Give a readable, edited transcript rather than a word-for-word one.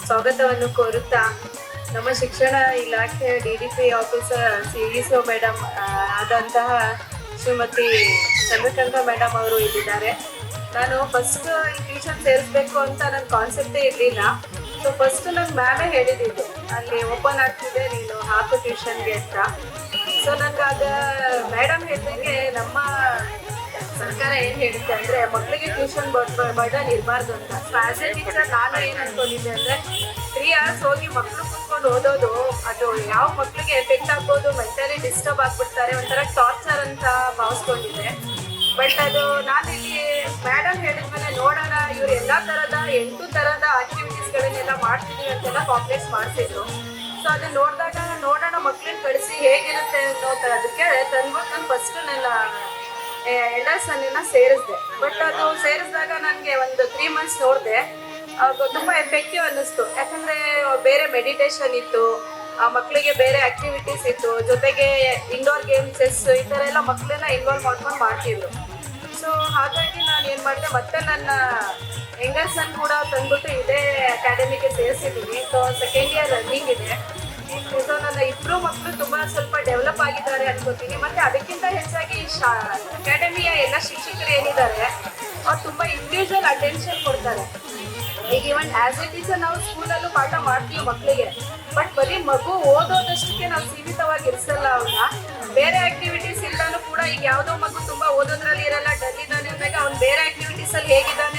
ಸ್ವಾಗತವನ್ನು ಕೋರುತ್ತಾ ನಮ್ಮ ಶಿಕ್ಷಣ ಇಲಾಖೆ DDP ಆಫೀಸರ್ CEO ಮೇಡಮ್ ಆದಂತಹ ಶ್ರೀಮತಿ ಚಂದ್ರಕಾಂತ ಮೇಡಮ್ ಅವರು ಇಲ್ಲಿದ್ದಾರೆ. ನಾನು ಫಸ್ಟ್ ಈ ಟ್ಯೂಷನ್ ಸೇರಿಸ್ಬೇಕು ಅಂತ ನನ್ನ ಕಾನ್ಸೆಪ್ಟೇ ಇರಲಿಲ್ಲ. ಸೊ ಫಸ್ಟ್ ನಂಗೆ ಮ್ಯಾಮೇ ಹೇಳಿದ್ದು ಅಲ್ಲಿ ಓಪನ್ ಆಗ್ತಿದೆ ನೀನು ಹಾಕು ಟ್ಯೂಷನ್ಗೆ ಅಂತ. ಸೊ ನಂಗೆ ಆಗ ಮೇಡಮ್ ಹೇಳಿದಂಗೆ ನಮ್ಮ ಸರ್ಕಾರ ಏನು ಹೇಳುತ್ತೆ ಅಂದರೆ ಮಕ್ಕಳಿಗೆ ಟ್ಯೂಷನ್ ಬರ್ಡನ್ ಇರಬಾರ್ದು ಅಂತ. ಸೊ ಆ್ಯಸ್ ಎ ಟೀಚರ್ ನಾನು ಏನು ಅನ್ಕೊಂಡಿದ್ದೆ ಅಂದರೆ 3 hours ಹೋಗಿ ಮಕ್ಕಳು ಕುತ್ಕೊಂಡು ಓದೋದು ಅದು ಯಾವ ಮಕ್ಕಳಿಗೆ ಎಫೆಕ್ಟ್ ಆಗ್ಬೋದು, ಮೆಂಟಲಿ ಡಿಸ್ಟರ್ಬ್ ಆಗ್ಬಿಡ್ತಾರೆ, ಒಂಥರ ಟಾರ್ಚರ್ ಅಂತ ಭಾವಿಸ್ಕೊಂಡಿದ್ದೆ. ಬಟ್ ಅದು ನಾನು ಇಲ್ಲಿ ಮೇಡಮ್ ಹೇಳಿದ್ಮೇಲೆ ನೋಡೋಣ ಇವ್ರು ಎಲ್ಲ ಥರದ 8 ಥರದ ಆಕ್ಟಿವಿಟೀಸ್ಗಳನ್ನೆಲ್ಲ ಮಾಡ್ತಿದ್ದೀವಿ ಅಂತೆಲ್ಲ ಕಾಂಪ್ಲೆಕ್ಸ್ ಮಾಡಿಸಿದ್ರು. ಸೊ ಅದನ್ನ ನೋಡೋಣ ಮಕ್ಕಳನ್ನ ಕಳಿಸಿ ಹೇಗಿರುತ್ತೆ ಅನ್ನೋದಕ್ಕೆ ತಂದ್ಬಿಟ್ಟು ನಾನು ಫಸ್ಟ್ ನನ್ನ ಎಲ್ಡರ್ಸನ್ನ ಸೇರಿಸಿದೆ. ಬಟ್ ಅದು ಸೇರಿಸಿದಾಗ ನನಗೆ ಒಂದು 3 months ನೋಡಿದೆ, ಅದು ತುಂಬ ಎಫೆಕ್ಟಿವ್ ಅನ್ನಿಸ್ತು. ಯಾಕಂದರೆ ಬೇರೆ ಮೆಡಿಟೇಷನ್ ಇತ್ತು, ಮಕ್ಕಳಿಗೆ ಬೇರೆ ಆ್ಯಕ್ಟಿವಿಟೀಸ್ ಇತ್ತು, ಜೊತೆಗೆ ಇಂಡೋರ್ ಗೇಮ್, ಚೆಸ್ ಈ ಥರ ಎಲ್ಲ ಮಕ್ಕಳನ್ನ ಇನ್ವಾಲ್ವ್ ಮಾಡ್ಕೊಂಡು ಮಾಡ್ತಿದ್ರು. ಸೊ ಹಾಗಾಗಿ ನಾನು ಏನು ಮಾಡಿದೆ, ಮತ್ತೆ ನನ್ನ ಯಂಗರ್ಸನ್ ಕೂಡ ತಂದ್ಬಿಟ್ಟು ಇದೇ ಅಕಾಡೆಮಿಗೆ ಸೇರಿಸಿದ್ದೀನಿ. ಸೊ 2nd year ರನ್ನಿಂಗ್ ಇದೆ. ಸೊ ನನ್ನ ಇಬ್ಬರು ಮಕ್ಕಳು ತುಂಬ ಸ್ವಲ್ಪ ಡೆವಲಪ್ ಆಗಿದ್ದಾರೆ ಅನ್ಕೋತೀನಿ. ಮತ್ತು ಅದಕ್ಕಿಂತ ಹೆಚ್ಚಾಗಿ ಅಕಾಡೆಮಿಯ ಎಲ್ಲ ಶಿಕ್ಷಕರು ಏನಿದ್ದಾರೆ ಅವ್ರು ತುಂಬ ಇಂಡಿವಿಜುವಲ್ ಅಟೆನ್ಷನ್ ಕೊಡ್ತಾರೆ. ಈಗ ಇವನ್ ಆ್ಯಸ್ ಎ ಟೀಚರ್ ನಾವು ಸ್ಕೂಲಲ್ಲೂ ಪಾಠ ಮಾಡ್ತೀವಿ ಮಕ್ಕಳಿಗೆ, ಬಟ್ ಬರೀ ಮಗು ಓದೋದಷ್ಟಕ್ಕೆ ನಾವು ಸೀಮಿತವಾಗಿ ಇರಿಸಲ್ಲ ಅವ್ರನ್ನ. ಬೇರೆ ಆ್ಯಕ್ಟಿವಿಟೀಸ್ ಇಲ್ದಾನು ಕೂಡ ಈಗ ಯಾವುದೋ ಮಗು ತುಂಬ ಓದೋದ್ರಲ್ಲಿ ಇರಲ್ಲ, ಡಲ್ ಇದ್ದಾನೆ ಅಂದಾಗ ಅವ್ನು ಬೇರೆ ಆ್ಯಕ್ಟಿವಿಟೀಸಲ್ಲಿ ಹೇಗಿದ್ದಾನೆ